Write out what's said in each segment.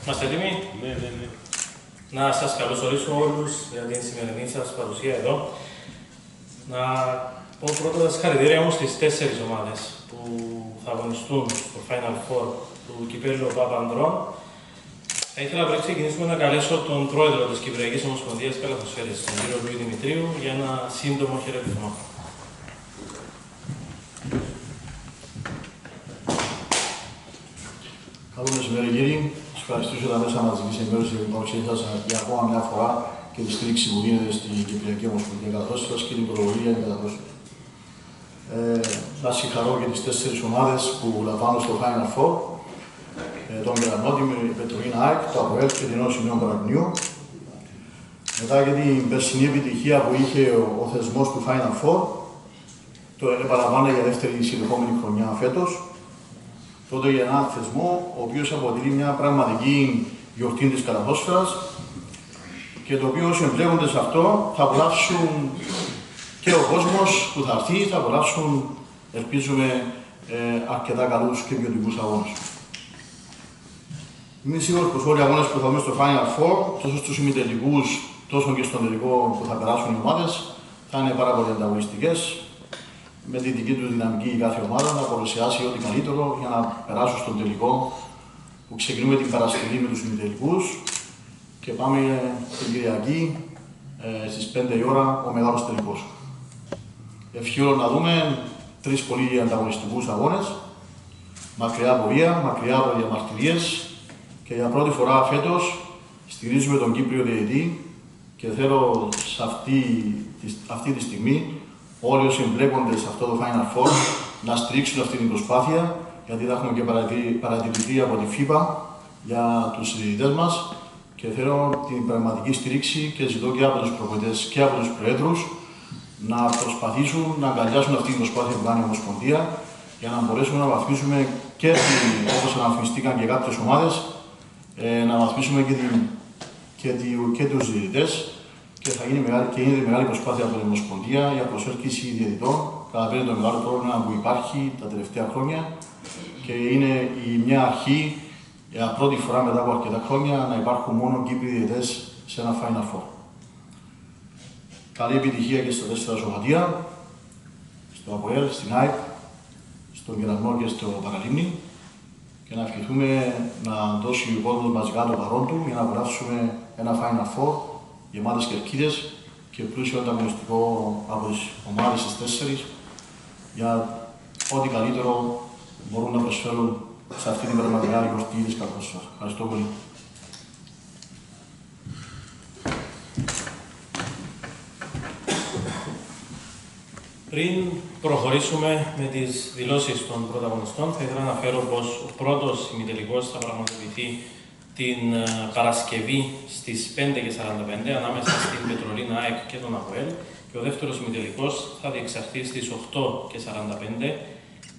Είμαστε έτοιμοι? Ναι. Να σας καλωσορίσω όλους για την σημερινή σας παρουσία εδώ. Να πω πρώτα τα συγχαρητήρια μου στις 4 ομάδες που θα αγωνιστούν στο Final Four του κυπέλλου Παπανδρών. Θα ήθελα πριν ξεκινήσουμε να καλέσω τον πρόεδρο της Κυπριακής Ομοσπονδίας Καλαθοσφαίρης, τον κύριο Λουί Δημητρίου, για ένα σύντομο χαιρετισμό. Καλό μεσημέρι, κύριοι. Σας ευχαριστήσω τα μέσα μαζικής ενημέρωσης για την παρουσία σας για ακόμα μια φορά και τη στήριξη που δίνετε στην Κυπριακή Ομοσπονδία Καλαθόσφαιρας και την προβολή για καλαθόσφαιρα. Να συγχαρώ και τις 4 ομάδες που λαμβάνουν στο Final Four. Τον Γερανότη, με Πετρολίνα ΑΕΚ, το ΑΠΟΕΛ και την Ένωση Νέων Παραπνιού. Μετά για την περσινή επιτυχία που είχε ο θεσμός του Final Four, το επαναλαμβάνω για δεύτερη συνεχόμενη χρονιά φέτος. Τότε για έναν θεσμό, ο οποίος αποτελεί μια πραγματική γιορτή της καλαθόσφαιρας και το οποίο όσοι εμπλέκονται σε αυτό θα απολαύσουν και ο κόσμος που θα έρθει, θα απολαύσουν, ελπίζουμε, αρκετά καλούς και ποιοτικούς αγώνες. Είμαι σίγουρος πως όλοι οι αγώνες που θα δούμε στο Final Four, τόσο στους ημιτελικούς, τόσο και στον τελικό που θα περάσουν οι ομάδες, θα είναι πάρα πολύ ανταγωνιστικές. Με τη δική του δυναμική η κάθε ομάδα να παρουσιάσει ό,τι καλύτερο για να περάσουν στον τελικό που ξεκινούμε την Παρασκευή με τους ημιτελικούς και πάμε την Κυριακή στις 5 η ώρα ο μεγάλος τελικός. Ευχαριστώ να δούμε 3 πολύ ανταγωνιστικούς αγώνες, μακριά από βία, μακριά από διαμαρτυρίες και για πρώτη φορά φέτος στηρίζουμε τον Κύπριο διαιτητή και θέλω σε αυτή τη στιγμή όλοι όσοι εμπλέκονται σε αυτό το Final Four να στηρίξουν αυτή την προσπάθεια, γιατί θα έχουμε και παρατηρητή από τη FIBA για τους συζητητές μας και θέλω την πραγματική στήριξη και ζητώ και από τους προπονητές και από τους προέδρους να προσπαθήσουν να αγκαλιάσουν αυτή την προσπάθεια που κάνει η Ομοσπονδία για να μπορέσουμε να βαθμίσουμε και όπως αναβαθμιστήκαν και κάποιες ομάδες, να βαθμίσουμε και τους διαιτητές. Και θα γίνεται μεγάλη προσπάθεια από την Ομοσπονδία για προσέλκυση διαιτητών. Καταλαβαίνετε το μεγάλο πρόβλημα που υπάρχει τα τελευταία χρόνια και είναι μια αρχή για πρώτη φορά μετά από αρκετά χρόνια να υπάρχουν μόνο Κύπριοι διαιτητές σε ένα Final Four. Καλή επιτυχία και στα 4 σωματεία, στο ΑΠΟΕΛ, στην ΑΕΚ, στον Κεραυνό και στο Παραλίμνη και να ευχηθούμε να δώσει ο κόσμος μαζικά το παρόν του για να περάσουμε ένα Final Four γεμάτες κερκίδες και πλούσιο ανταγωνιστικό από τις ομάδες στις 4 για ό,τι καλύτερο μπορούν να προσφέρουν σε αυτή την πραγματικά γιορτή της καλαθόσφαιρας. Ευχαριστώ πολύ. Πριν προχωρήσουμε με τις δηλώσεις των πρωταγωνιστών, θα ήθελα να αναφέρω πως ο πρώτος ημιτελικός θα πραγματοποιηθεί την Παρασκευή στις 5:45 ανάμεσα στην Πετρολίνα ΑΕΚ και τον ΑΠΟΕΛ και ο δεύτερος ημιτελικός θα διεξαχθεί στις 8:45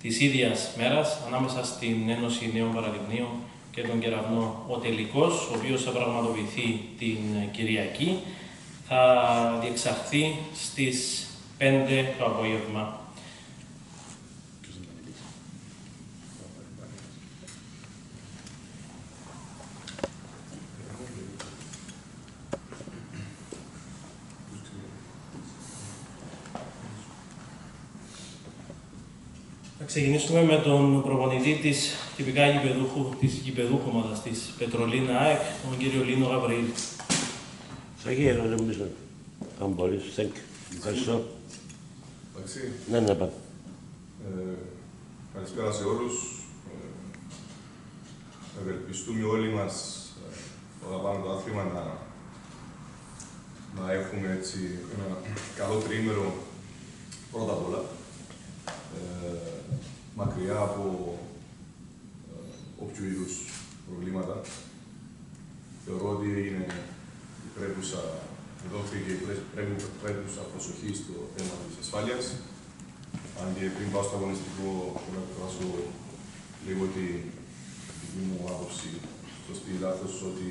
της ίδιας μέρας ανάμεσα στην Ένωση Νέων Παραλιμνίων και τον Κεραυνό. Ο τελικός, ο οποίος θα πραγματοποιηθεί την Κυριακή, θα διεξαχθεί στις 5 το απόγευμα. Θα ξεκινήσουμε με τον προπονητή της τυπικά γηπεδούχου ομάδας της Πετρολίνα ΑΕΚ, τον κύριο Λίνο Γαβριήλ. Σαγί, νομίζω, αν μπορείς, ευχαριστώ. Εντάξει. Ναι, πάμε. Καλησπέρα σε όλους. Ευελπιστούμε όλοι μας όταν πάμε το άθλημα να έχουμε έτσι ένα καλό τριήμερο πρώτα απ' όλα. Μακριά από όποιου είδους προβλήματα. Θεωρώ ότι είναι η πρέπουσα, δόθηκε η πρέπουσα προσοχή στο θέμα της ασφάλειας. Αν και πριν πάω στο αγωνιστικό, θέλω να εκφράσω λίγο τη δική μου άποψη, σωστή ή λάθος, ότι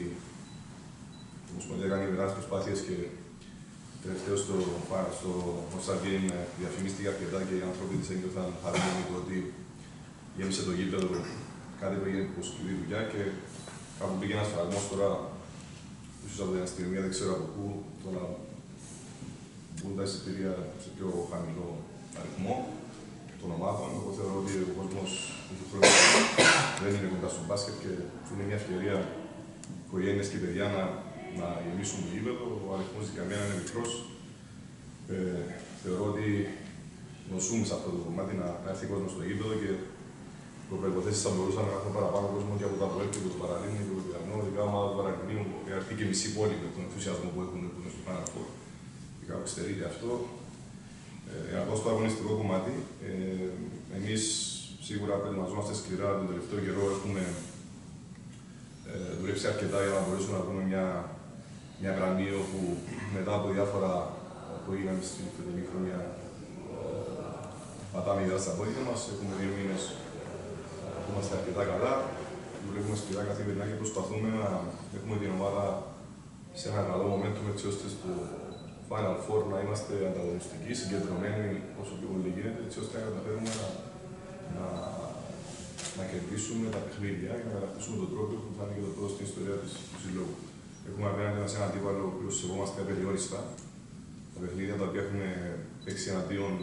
η Ομοσπονδία κάνει μεγάλες προσπάθειες και τελευταίο στο All-Star Game διαφημίστηκε αρκετά και οι άνθρωποι της ένιωθαν χαρούμενοι το ότι γέμισε το γήπεδο, κάτι που έγινε σκληρή δουλειά και κάπου πήγε ένας φραγμός τώρα, ίσως από την αστυνομία, δεν ξέρω από πού, τώρα μπουν τα εισιτήρια σε πιο χαμηλό αριθμό των ομάδων. Εγώ θεωρώ ότι ο κόσμος του χρόνου δεν είναι κοντά στο μπάσκετ και είναι μια ευκαιρία οικογένειες και παιδιά να γεμίσουν το γήπεδο. Ο αριθμός για μένα είναι μικρός. Θεωρώ ότι νοσούμε σε αυτό το κομμάτι να έρθει κόσμο στο γήπεδο και οι προϋποθέσεις θα μπορούσαν να έχουν παραπάνω κόσμο και από τα προέκτη του Παραλίμνη και του Λιβιανού, ειδικά ομάδα του Παραλίμνη, που έρθει και μισή πόλη με τον ενθουσιασμό που έχουν που είναι στο Final Four. Και κάπου στερείται αυτό. Για να πω στο αγωνιστικό κομμάτι, εμείς σίγουρα προετοιμαζόμαστε σκληρά τον τελευταίο καιρό. Έχουμε δουλέψει αρκετά για να μπορέσουμε να βρούμε μια γραμμή όπου μετά από διάφορα που έγιναν στην φετινή χρονιά πατάμε ιδέα στα πόδια μας. Έχουμε 2 μήνες που είμαστε αρκετά καλά. Δουλεύουμε σκληρά καθημερινά και προσπαθούμε να έχουμε την ομάδα σε ένα καλό momentum έτσι ώστε στο Final Four να είμαστε ανταγωνιστικοί, συγκεντρωμένοι όσο πιο πολύ γίνεται, έτσι ώστε να καταφέρουμε να κερδίσουμε τα παιχνίδια και να κατακτήσουμε τον τρόπο που θα είναι και το πρώτο στην ιστορία του συλλόγου. Έχουμε απέναντι μας έναν αντίπαλο ο οποίος σεβόμαστε απεριόριστα. Τα παιχνίδια τα οποία έχουμε παίξει εναντίον,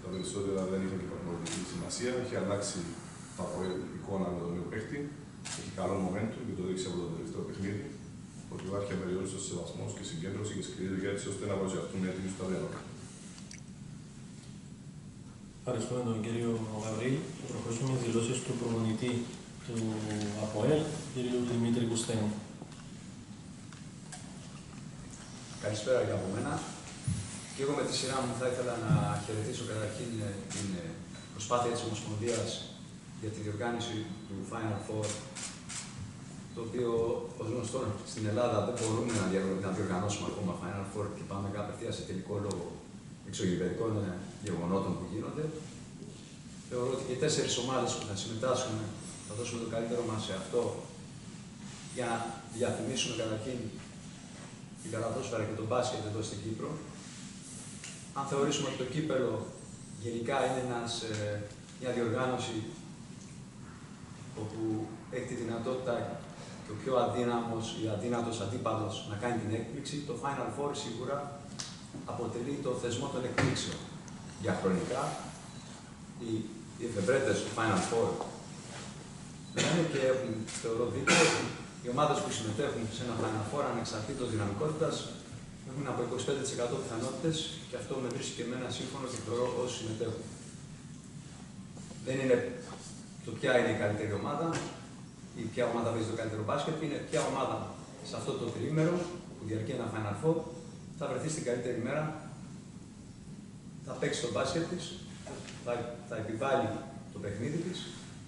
τα περισσότερα δεν είχαν και πραγματική σημασία. Έχει αλλάξει η εικόνα με τον νέο παίχτη. Έχει καλό momentum και το δείξει από το τελευταίο παιχνίδι. Ότι υπάρχει απεριόριστος σεβασμός και συγκέντρωση και σκληρή δουλειά έτσι ώστε να παρουσιαστούν έτοιμοι στα διάλογα. Ευχαριστούμε τον κύριο Γαβρίλη. Θα προχωρήσουμε με δηλώσεις του προπονητή του ΑΠΟΕΛ, κύριο Δημήτρη Κουστένη. Καλησπέρα και από μένα. Και εγώ με τη σειρά μου θα ήθελα να χαιρετήσω καταρχήν την προσπάθεια της Ομοσπονδίας για τη διοργάνωση του Final Four, το οποίο ως γνωστόν στην Ελλάδα δεν μπορούμε να διοργανώσουμε ακόμα Final Four και πάμε απευθείας σε τελικό λόγο εξωγηπαιδικών γεγονότων που γίνονται. Θεωρώ ότι και οι 4 ομάδες που θα συμμετάσχουν θα δώσουμε το καλύτερο μας σε αυτό για να διαφημίσουμε καταρχήν την καλαθόσφαιρα και τον μπάσκετ εδώ στην Κύπρο. Αν θεωρήσουμε ότι το κύπελλο γενικά είναι μια διοργάνωση όπου έχει τη δυνατότητα και ο πιο αδύναμος ή αδύνατος αντίπαλος να κάνει την έκπληξη, το Final Four σίγουρα αποτελεί το θεσμό των εκπλήξεων. Διαχρονικά, οι εφευρέτες του Final Four λένε και έχουν, θεωρώ δίκαιο, ότι οι ομάδες που συμμετέχουν σε ένα Final Four ανεξαρτήτως δυναμικότητας έχουν από 25% πιθανότητες και αυτό με βρίσκει και εμένα σύμφωνο και θεωρώ όσοι συμμετέχουν. Δεν είναι το ποια είναι η καλύτερη ομάδα ή ποια ομάδα παίζει το καλύτερο μπάσκετ, είναι ποια ομάδα σε αυτό το τριήμερο που διαρκεί ένα Final Four θα βρεθεί στην καλύτερη μέρα, θα παίξει το μπάσκετ της, θα επιβάλλει το παιχνίδι της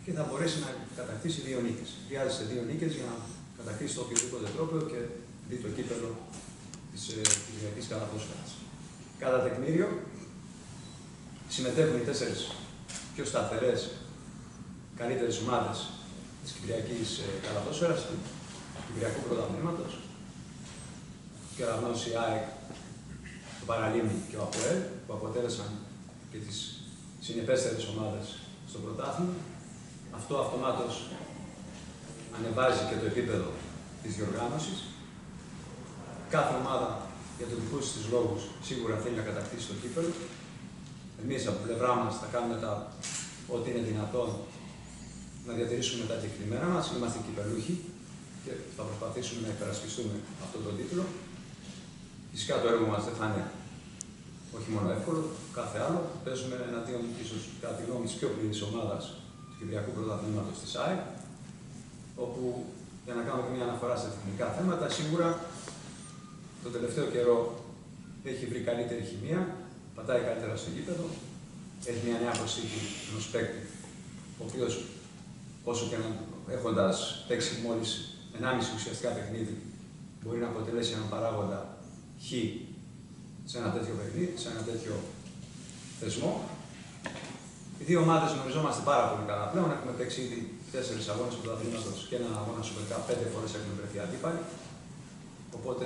και θα μπορέσει να κατακτήσει 2 νίκες. Χρειάζεται 2 νίκες για να κατακτήσει το οποιοδήποτε τρόπο και δει το κύπελλο της Κυπριακής καλαθόσφαιρας. Κατά τεκμήριο, συμμετέχουν οι 4 πιο σταθερές, καλύτερες ομάδες της Κυπριακής καλαθόσφαιρας, του Κυπριακού Πρωταθλήματος, και Κεραυνός, η ΑΕΚ, το Παραλίμνη και ο ΑΠΟΕΛ, που αποτέλεσαν και τις συνεπέστερες ομάδες στο πρωτάθλημα. Αυτό αυτομάτως ανεβάζει και το επίπεδο της διοργάνωσης. Κάθε ομάδα για τους δικούς της λόγους σίγουρα θέλει να κατακτήσει το κύπελλο. Εμείς από την πλευρά μας θα κάνουμε ό,τι είναι δυνατόν να διατηρήσουμε τα κεκτημένα μας. Είμαστε κυπελλούχοι και θα προσπαθήσουμε να υπερασπιστούμε αυτόν τον τίτλο. Φυσικά το έργο μας δεν θα είναι όχι μόνο εύκολο, κάθε άλλο. Παίζουμε εναντίον, ίσως κατά τη γνώμη της πιο πλήρης ομάδας του Κυπριακού Πρωταθλήματος της ΑΕΚ, όπου για να κάνουμε μια αναφορά σε τεχνικά θέματα, σίγουρα το τελευταίο καιρό έχει βρει καλύτερη χημεία, πατάει καλύτερα στο γήπεδο, έχει μια νέα προσθήκη ενός παίκτη, ο οποίος όσο και έχοντας παίξει μόλις 1,5 ουσιαστικά παιχνίδι, μπορεί να αποτελέσει έναν παράγοντα χ σε ένα τέτοιο παιχνίδι, σε ένα τέτοιο θεσμό. Οι 2 ομάδες γνωριζόμαστε πάρα πολύ καλά πλέον. Έχουμε παίξει ήδη 4 αγώνες πρωταθλήματος και έναν αγώνα Super Cup, 5 φορές έχουμε βρεθεί αντίπαλοι. Οπότε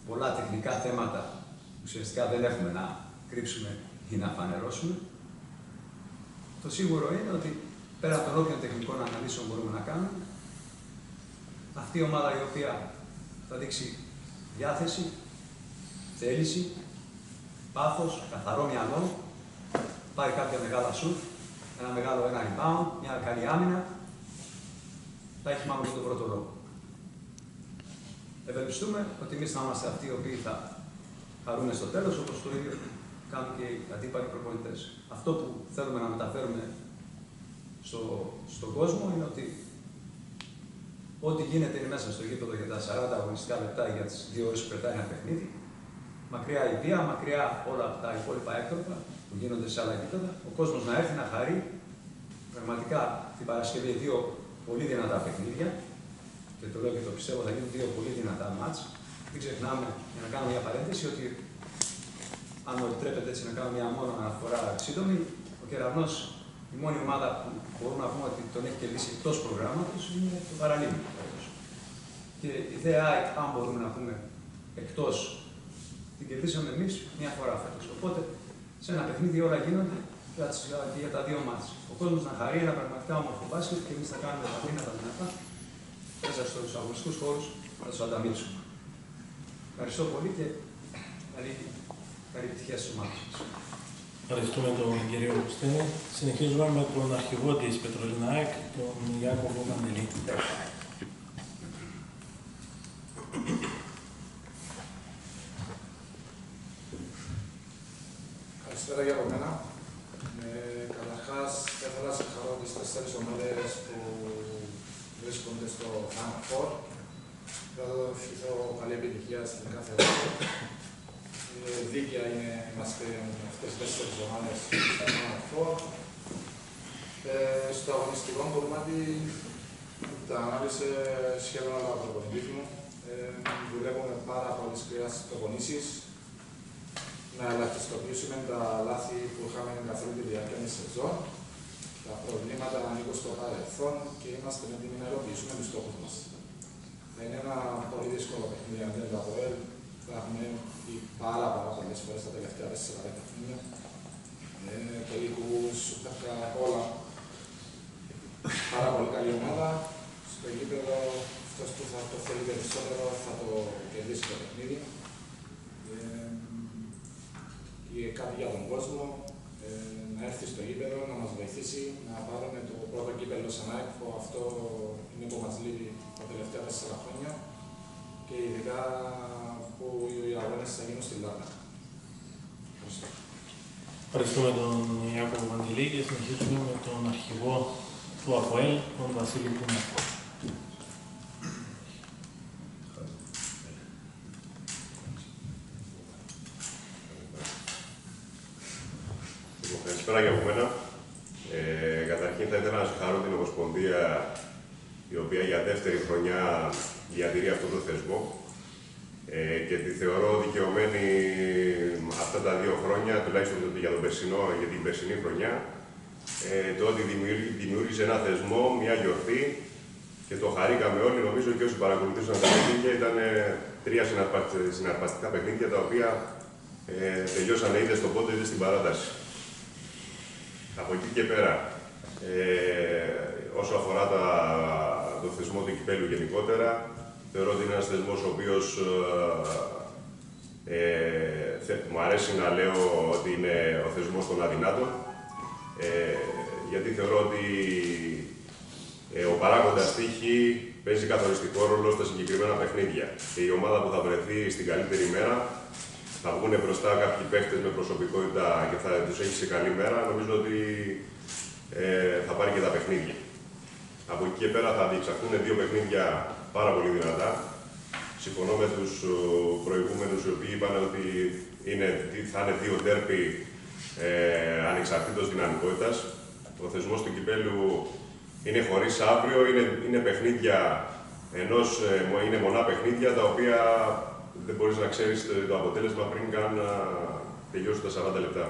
πολλά τεχνικά θέματα ουσιαστικά δεν έχουμε να κρύψουμε ή να φανερώσουμε. Το σίγουρο είναι ότι πέρα από των όποιων τεχνικών αναλύσεων μπορούμε να κάνουμε, αυτή η ομάδα η οποία θα δείξει διάθεση, θέληση, πάθος, καθαρό μυαλό, πάρει κάποια μεγάλα σουτ, ένα μεγάλο rebound, μια καλή άμυνα, θα έχει μάλλον τον πρώτο λόγο. Ευελπιστούμε ότι εμείς θα είμαστε αυτοί οι οποίοι θα χαρούμε στο τέλος, όπως το ίδιο κάνουν και οι αντίπαλοι προπονητές. Αυτό που θέλουμε να μεταφέρουμε στον κόσμο είναι ότι ό,τι γίνεται είναι μέσα στο γήπεδο για τα 40 αγωνιστικά λεπτά για τις 2 ώρες που πετάει ένα παιχνίδι. Μακριά η βία, μακριά όλα τα υπόλοιπα έκτροπα που γίνονται σε άλλα γήπεδα. Ο κόσμος να έρθει να χαρεί πραγματικά την Παρασκευή 2 πολύ δυνατά παιχνίδια. Και το λέω και το πιστεύω, θα γίνουν 2 πολύ δυνατά μάτς. Μην ξεχνάμε, για να κάνω μια παρένθεση, ότι αν μου επιτρέπετε έτσι να κάνω μια μόνο αναφορά σύντομη, ο Κεραυνός, η μόνη ομάδα που μπορούμε να πούμε ότι τον έχει κερδίσει εκτός προγράμματος είναι το Παραλίμνη. Και η ΔΕΑ, αν μπορούμε να πούμε εκτός, την κερδίσαμε εμείς μια φορά φέτος. Οπότε σε ένα παιχνίδι όλα γίνονται και για τα 2 μάτς. Ο κόσμος να χαρεί ένα πραγματικά όμορφο μπάσκετ και εμείς θα κάνουμε τα δυνατά μέσα στους αγωνιστικούς χώρους να τους ανταμείψουμε. Ευχαριστώ πολύ και καλή επιτυχία στις ομάδες μας. Ευχαριστούμε τον κύριο Κουστίνη. Συνεχίζουμε με τον αρχηγό της Πετρολίνα ΑΕΚ, τον Ιάκωβο Βαντελή. Καλησπέρα για από μένα. Καταρχάς, θα ήθελα να συγχαρώ τις 4 ομάδες που βρίσκονται στο Final Four. Θα ευχηθώ καλή επιτυχία στην κάθε ομάδα. Δίκαια είναι είμαστε αυτές τις 4 ομάδες στο Final Four. Στο αγωνιστικό κομμάτι τα ανάλυσε σχεδόν όλα τα προπονητής μου. Δουλεύουμε πάρα πολύ σκληρά στις προπονήσεις. Να ελαχιστοποιήσουμε τα λάθη που είχαμε καθ' όλη τη διάρκεια της σεζόν. Τα προβλήματα ανήκουν στο παρελθόν και είμαστε έτοιμοι να υλοποιήσουμε τους στόχους μας. Θα είναι ένα πολύ δύσκολο παιχνίδι αν δεν είναι το ΑΠΟΕΛ. Θα έχουμε πει πάρα πολλές φορές τα τελευταία 4-10 χρόνια. Τελικούς, όλα. Πάρα πολύ καλή ομάδα. Στο γήπεδο, αυτός που θα το θέλει περισσότερο θα το κερδίσει το παιχνίδι. Κάτι για τον κόσμο, να έρθει στο γήπεδο, να μας βοηθήσει, να πάρουμε το πρώτο κύπελλο σαν ΑΕΚ, που αυτό είναι που μας λείπει τα τελευταία 4 χρόνια και ειδικά που οι αγώνες θα γίνουν στην Λάρνα. Ευχαριστώ. Ευχαριστούμε τον Ιάκωβο Βαντελή και συνεχίζουμε με τον αρχηγό του ΑΠΟΕΛ, τον Βασίλη Κούνα. Καλησπέρα για από μένα. Καταρχήν θα ήθελα να συγχαρώ την Ομοσπονδία, η οποία για 2η χρονιά διατηρεί αυτό το θεσμό και τη θεωρώ δικαιωμένη αυτά τα 2 χρόνια, τουλάχιστον για την περσινή χρονιά, το ότι δημιούργησε ένα θεσμό, μια γιορτή και το χαρήκαμε όλοι. Νομίζω και όσοι παρακολουθήσαν τα παιχνίδια ήταν 3 συναρπαστικά παιχνίδια τα οποία τελειώσανε είτε στο πόντο είτε στην παράταση. Από εκεί και πέρα, όσο αφορά το θεσμό του κυπέλλου γενικότερα, θεωρώ ότι είναι ένας θεσμός ο οποίος μου αρέσει να λέω ότι είναι ο θεσμός των αδυνάτων, γιατί θεωρώ ότι ο παράγοντας τύχη παίζει καθοριστικό ρόλο στα συγκεκριμένα παιχνίδια. Και η ομάδα που θα βρεθεί στην καλύτερη μέρα θα βγουν μπροστά κάποιοι παίχτες με προσωπικότητα και θα τους έχει σε καλή μέρα, νομίζω ότι θα πάρει και τα παιχνίδια. Από εκεί και πέρα θα διεξαχθούν 2 παιχνίδια πάρα πολύ δυνατά. Συμφωνώ με τους προηγούμενους οι οποίοι είπαν ότι θα είναι 2 ντέρπι ανεξαρτήτως δυναμικότητας. Ο θεσμός του κυπέλλου είναι χωρίς αύριο, είναι παιχνίδια είναι μονά παιχνίδια τα οποία δεν μπορείς να ξέρεις το αποτέλεσμα πριν καν να τελειώσουν τα 40 λεπτά.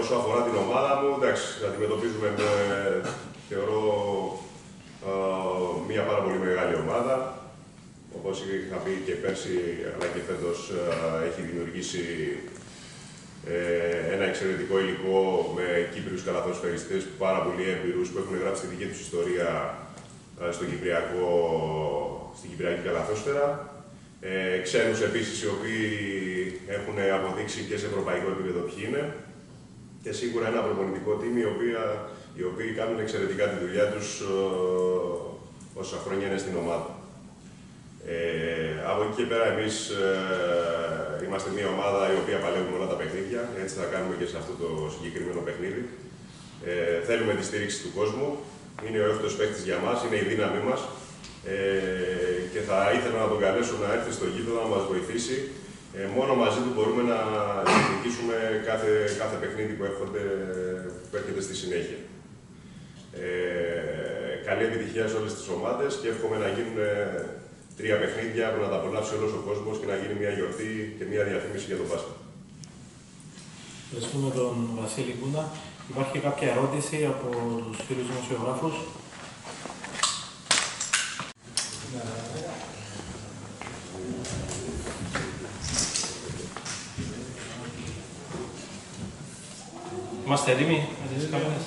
Όσο αφορά την ομάδα μου, εντάξει, αντιμετωπίζουμε θεωρώ μια πάρα πολύ μεγάλη ομάδα. όπως είχα πει και πέρσι, αλλά και φέτος, έχει δημιουργήσει ένα εξαιρετικό υλικό με Κύπριους καλαθοσφαιριστές πάρα πολύ έμπειρους που έχουν γράψει τη δική τους ιστορία στην Κυπριακή καλαθόσφαιρα. Ξένους επίσης οι οποίοι έχουν αποδείξει και σε ευρωπαϊκό επίπεδο ποιοι είναι. Και σίγουρα ένα προπονητικό team οι οποίοι κάνουν εξαιρετικά τη δουλειά τους όσα χρόνια είναι στην ομάδα. Από εκεί και πέρα εμείς είμαστε μια ομάδα η οποία παλεύουμε όλα τα παιχνίδια, έτσι θα κάνουμε και σε αυτό το συγκεκριμένο παιχνίδι. Θέλουμε τη στήριξη του κόσμου, είναι ο εύκολος παίκτης για μας, είναι η δύναμή μας και θα ήθελα να τον καλέσω να έρθει στο γήπεδο να μας βοηθήσει. Μόνο μαζί του μπορούμε να διεκδικήσουμε κάθε παιχνίδι που έρχεται στη συνέχεια. Καλή επιτυχία σε όλες τις ομάδες και εύχομαι να γίνουν 3 παιχνίδια που να τα απολαύσει όλος ο κόσμος και να γίνει μια γιορτή και μια διαφήμιση για τον μπάσκετ. Ευχαριστούμε τον Βασίλη Κούνα. Υπάρχει κάποια ερώτηση από τους φίλους δημοσιογράφους? Είμαστε έτοιμοι με τις κάμερες?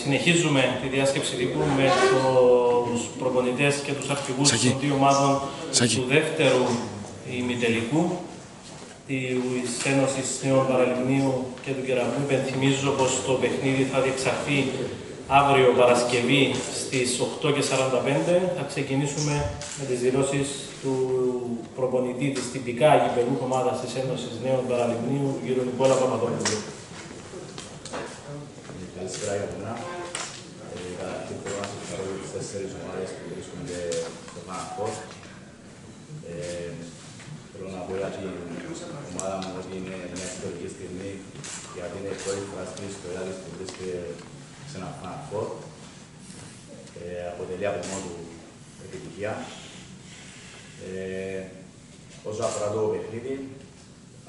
Συνεχίζουμε τη διάσκεψη τύπου με τους προπονητές και τους αρχηγούς των 2 ομάδων του δεύτερου ημιτελικού της Ένωσης Νέων Παραλιμνίου και του Κεραυνού. Υπενθυμίζω πως το παιχνίδι θα διεξαχθεί αύριο Παρασκευή στις 8:45. Θα ξεκινήσουμε με τις δηλώσεις του προπονητή της τυπικά γηπεδούχου ομάδας της Ένωσης Νέων Παραλιμνίου, του κ. Νικόλα Παπαδόπουλου. Καλησπέρα για μένα. Καταρχήν θέλω να συγχαρώ για τις 4 ομάδες που βρίσκονται στο Final Four. Θέλω να πω για την ομάδα μου ότι είναι μια ιστορική στιγμή, γιατί είναι η πρώτη φορά στην ιστορία της που βρίσκεται σε ένα Final Four. Αποτελεί από μόνο του επιτυχία. Όσο αφορά το παιχνίδι,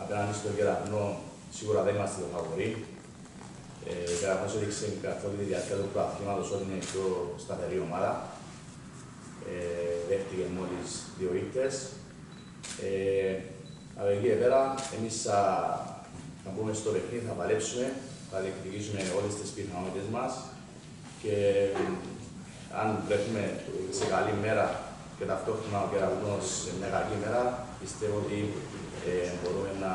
απέναντι στο Κεραυνό, σίγουρα δεν είμαστε το φαβορί. Καθώς έδειξε καθ' όλη τη διάρκεια του πρωταθλήματος ότι είναι η πιο σταθερή ομάδα. Δέχτηκε μόλις 2 ήττες. Από εκεί και πέρα, εμείς θα μπούμε στο παιχνίδι, θα παλέψουμε, θα διεκδικήσουμε όλες τις πιθανότητες μας και αν βρεθούμε σε καλή μέρα και ταυτόχρονα ο Κεραυνός σε μια κακή μέρα, πιστεύω ότι μπορούμε να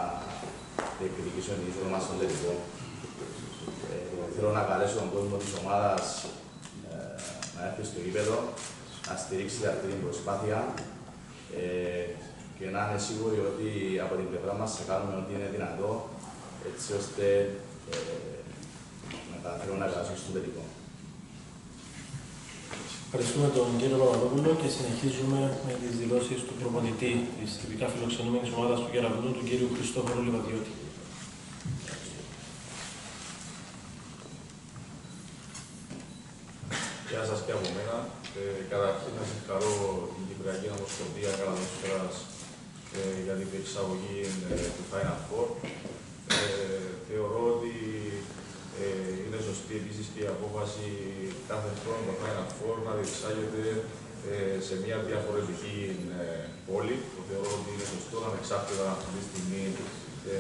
διεκδικήσουμε την ήθελο μας στον τελικό. Θέλω να καλέσω τον κόσμο της ομάδας να έρθει στο γήπεδο, να στηρίξει αυτή την προσπάθεια και να είναι σίγουροι ότι από την πλευρά μας θα κάνουμε ό,τι είναι δυνατό, έτσι ώστε να καταφέρουμε να περάσουμε στο τελικό. Ευχαριστούμε τον κύριο Παπαδόπουλο και συνεχίζουμε με τις δηλώσεις του προπονητή της τυπικά φιλοξενούμενης ομάδας του Κεραυνού, του κύριου Χριστόφορου Λιβαδιώτη. Γεια σας και από μένα. Καταρχήν να συγχαρώ την Κυπριακή Ομοσπονδία Καλαθόσφαιρας για την διεξαγωγή του Final Four. Θεωρώ ότι είναι σωστή επίσης και η απόφαση κάθε χρόνο το Final Four να διεξάγεται σε μια διαφορετική πόλη. Το θεωρώ ότι είναι σωστό, ανεξάρτητα αυτή τη στιγμή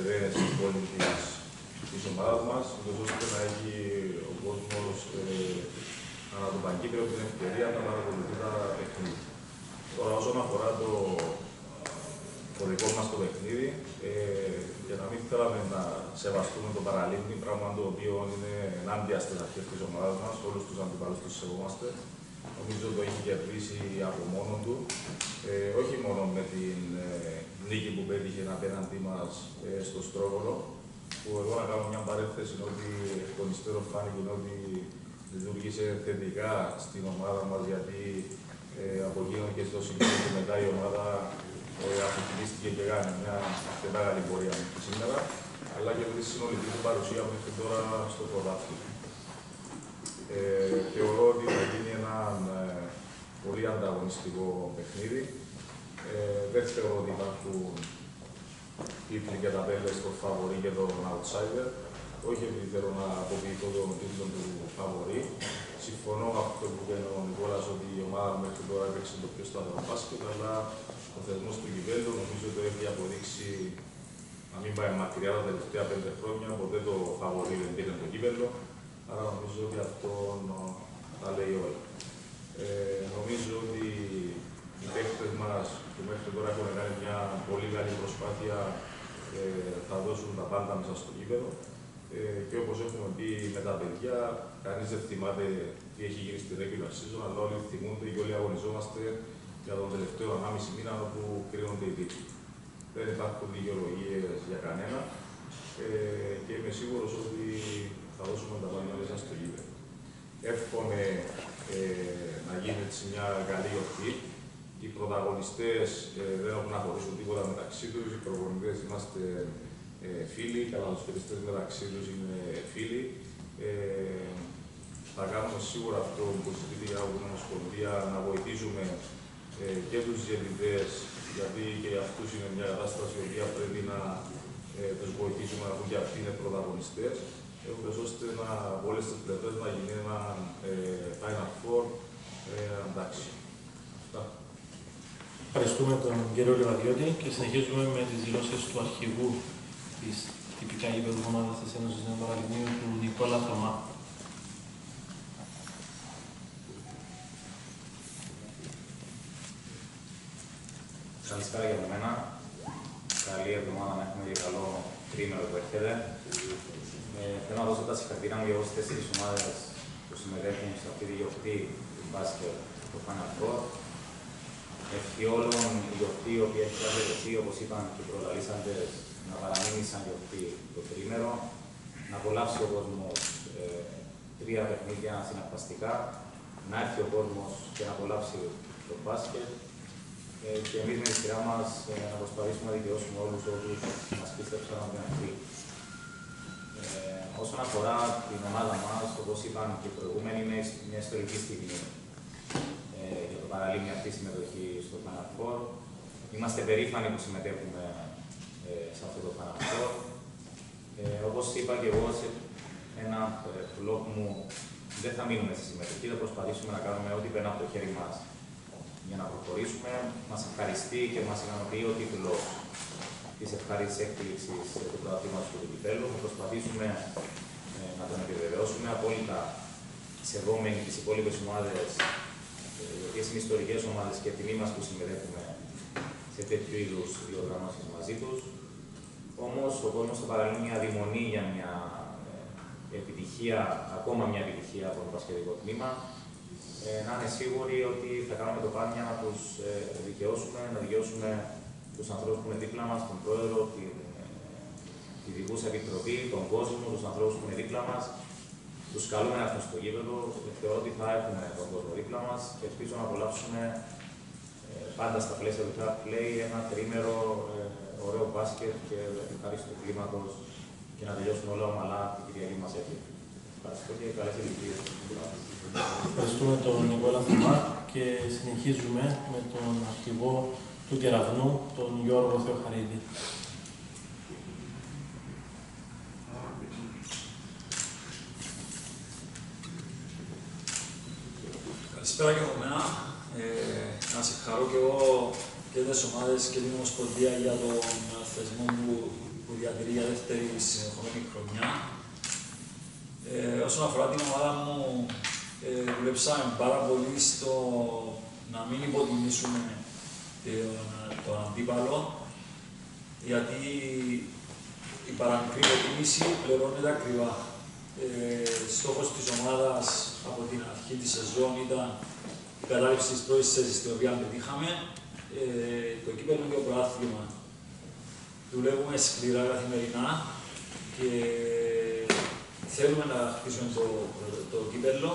δεν είναι στην πόλη της ομάδας μας, ώστε να έχει ο κόσμος ανά το Παγκύπριο την ευκαιρία να παρακολουθεί τα παιχνίδια. Τώρα, όσον αφορά το δικό μας το παιχνίδι, για να μην θέλαμε να σεβαστούμε το παραλίμνη, πράγμα το οποίο είναι ενάντια στις αρχές της ομάδας μας, όλους τους αντιπάλους τους σεβόμαστε. Νομίζω το έχει κερδίσει από μόνο του, όχι μόνο με την νίκη που πέτυχε απέναντί μας στο Στρόβολο, που εγώ να κάνω μια παρένθεση ότι εκ των υστέρων φάνηκε ότι λειτουργήσε θετικά στην ομάδα μας, γιατί από εκείνο και στο σημείο και μετά η ομάδα αφιχτίστηκε και κάνει μια αρκετά καλή πορεία σήμερα, αλλά και τη συνολική του παρουσία μέχρι τώρα στο πρωτάθλημα. Θεωρώ ότι θα γίνει ένα πολύ ανταγωνιστικό παιχνίδι. Δεν θεωρώ ότι υπάρχουν τίτλοι και ταπέλες στο φαβορί και τον outsider. Όχι επειδή θέλω να αποποιηθώ τον τίτλο του φαβορί. συμφωνώ με αυτό που είπε ο Νικόλας ότι η ομάδα μου μέχρι τώρα έπαιξε το πιο σταθερό μπάσκετ, αλλά ο θεσμός του κυπέλλου νομίζω ότι έχει αποδείξει να μην πάει μακριά τα τελευταία 5 χρόνια, ποτέ το φαβορί δεν πήρε το κύπελλο, άρα νομίζω ότι αυτό τα λέει όλα. Νομίζω ότι οι παίκτες μας που μέχρι τώρα έχουν κάνει μια πολύ καλή προσπάθεια θα δώσουν τα πάντα μέσα στο κύπελλο. Και όπως έχουμε πει με τα παιδιά, κανείς δεν θυμάται τι έχει γίνει στη regular season, αλλά όλοι θυμούνται και όλοι αγωνιζόμαστε για τον τελευταίο 1,5 μήνα όπου κρίνονται οι τίτλοι. Δεν υπάρχουν δικαιολογίες για κανένα και είμαι σίγουρος ότι θα δώσουμε τα πάντα μέσα στο γήπεδο. Εύχομαι να γίνει έτσι μια καλή γιορτή. Οι πρωταγωνιστές δεν έχουν να χωρίσουν τίποτα μεταξύ τους. Οι προπονητές είμαστε φίλοι, οι καλαθοσφαιριστές μεταξύ τους είναι φίλοι. Θα κάνουμε σίγουρα αυτό που ζητείται από την Ομοσπονδία, να βοηθήσουμε και τους διαιτητές, γιατί και αυτούς είναι μια κατάσταση η οποία πρέπει να τους βοηθήσουμε να πούν και αυτοί είναι πρωταγωνιστές, ώστε από όλες τις πλευρές να γίνει ένα Final Four εντάξει. Ευχαριστούμε τον κύριο Λιβαδιώτη και συνεχίζουμε με τις δηλώσεις του αρχηγού της τυπικά γήπεδου ομάδας της Ένωσης Νέων Παραλιμνίων, του Νικόλα Θωμά. Καλησπέρα για μένα. Καλή εβδομάδα να έχουμε και καλό τρίμηνο που έρχεται. Θέλω να δώσω τα συγχαρητήρια μου για όλες τις 4 ομάδες που συμμετέχουν σε αυτή τη γιορτή του μπάσκετ στο Final Four. Ευχή όλων η γιορτή, η οποία έχει κατατεθεί, όπως είπαν και οι προλαλήσαντες, να παραμείνει σαν γιορτή το τρίμηνο, να απολαύσει ο κόσμος 3 παιχνίδια συναρπαστικά, να έρθει ο κόσμος και να απολαύσει το μπάσκετ. Και εμείς με τη σειρά μας να προσπαθήσουμε να δικαιώσουμε όλους όσους μας πίστεψαν από την αρχή. Όσον αφορά την ομάδα μας, όπως είπαν και οι προηγούμενοι, είναι μια ιστορική στιγμή για το παραλίμνη αυτή η συμμετοχή στο Final Four. Είμαστε περήφανοι που συμμετέχουμε σε αυτό το Final Four. Όπως είπα και εγώ σε ένα blog μου, δεν θα μείνουμε στη συμμετοχή, θα προσπαθήσουμε να κάνουμε ό,τι περνά από το χέρι μας για να προχωρήσουμε. Μας ευχαριστεί και μας ικανοποιεί ο τίτλος της ευχάριστης έκπληξης του πρωταθλήματος του κυπέλλου. Θα προσπαθήσουμε να τον επιβεβαιώσουμε απόλυτα σεβόμενοι τις υπόλοιπες ομάδες, οι οποίες είναι ιστορικές ομάδες και τιμή μας που συμμετέχουμε σε τέτοιου είδους διοργανώσεις μαζί τους. Όμως ο κόσμος θα παραλύει μια αδειμονή για μια επιτυχία, ακόμα μια επιτυχία από το μπασκετικό τμήμα. Να είναι σίγουροι ότι θα κάνουμε το πάντα για να τους δικαιώσουμε, να δικαιώσουμε τους ανθρώπους που είναι δίπλα μας, τον πρόεδρο, τη δικούσα επιτροπή, τον κόσμο, τους ανθρώπους που είναι δίπλα μας. Τους καλούμε να έρθουν στο γήπεδο. Θεωρώ ότι θα έχουμε τον κόσμο δίπλα μας και ελπίζω να απολαύσουμε πάντα στα πλαίσια του fair play ένα τρίμερο ωραίο μπάσκετ και ευχάριστο κλίματος και να τελειώσουμε όλα ομαλά την Κυριακή μας έφυγε. Ευχαριστώ και καλές επιτυχίες. Ευχαριστούμε τον Νικόλα Θωμά και συνεχίζουμε με τον αρχηγό του Κεραυνού, τον Γιώργο Θεοχαρίδη. Καλησπέρα και από μένα. Να συγχαρώ και εγώ και τις ομάδες και την Ομοσπονδία για τον θεσμό που διατηρεί για δεύτερη συνεχόμενη χρονιά. Όσον αφορά την ομάδα μου, δουλέψαμε πάρα πολύ στο να μην υποτιμήσουμε τον αντίπαλο, γιατί η παραμικρή υποτίμηση πληρώνεται ακριβά. Στόχος της ομάδας από την αρχή της σεζόν ήταν η κατάληψη της πρώτης θέσης την οποία πετύχαμε, το κύπελλο και το πρωτάθλημα. Δουλεύουμε σκληρά καθημερινά και θέλουμε να χτίσουμε το κύπελλο.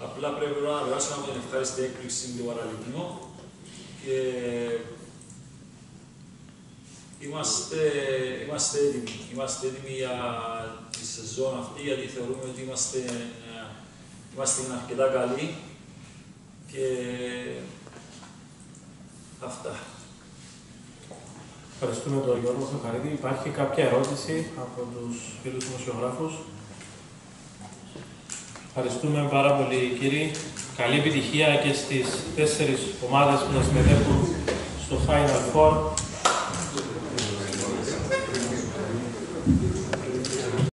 Απλά πρέπει να περάσουμε από την ευχάριστη έκπληξη του Παραλιμνίου και είμαστε έτοιμοι. Είμαστε έτοιμοι για τη σεζόν αυτή, γιατί θεωρούμε ότι είμαστε αρκετά καλοί και αυτά. Ευχαριστούμε τον Γιώργο Θεοχαρίδη. Υπάρχει κάποια ερώτηση από τους φίλους δημοσιογράφους? Ευχαριστούμε πάρα πολύ, κύριοι. Καλή επιτυχία και στις 4 ομάδες που θα συμμετέχουν στο Final Four.